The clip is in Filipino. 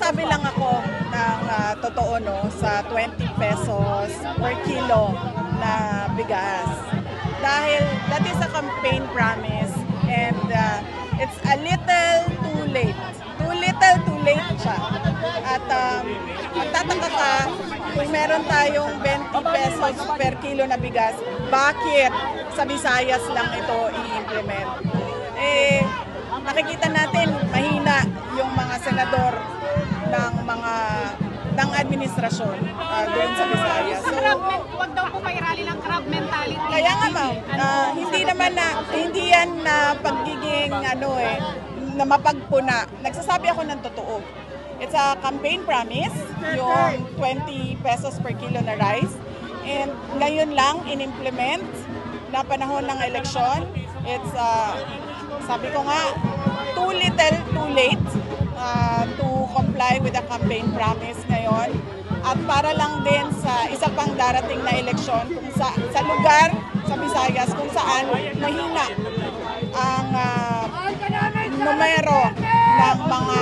Magsasabi lang ako ng totoo no, sa 20 pesos per kilo na bigas. Dahil that is a campaign promise and it's a little too late. Too little, too late siya. At magtataka ka kung meron tayong 20 pesos per kilo na bigas, bakit sa Visayas lang ito i-implement? Nakikita natin mahina yung mga senador ng administrasyon doon sa Visayas. So, huwag daw po kayo rally ng crab mentality. Kaya nga ma'am, hindi yan na pagiging na mapagpuna. Nagsasabi ako ng totoo. It's a campaign promise, yung 20 pesos per kilo na rice. And ngayon lang in-implement na panahon ng eleksyon. It's sabi ko nga, too little, too late to comply with the campaign promise ngayon. At para lang din sa isa pang darating na eleksyon kung sa lugar sa Visayas kung saan mahina ang numero ng mga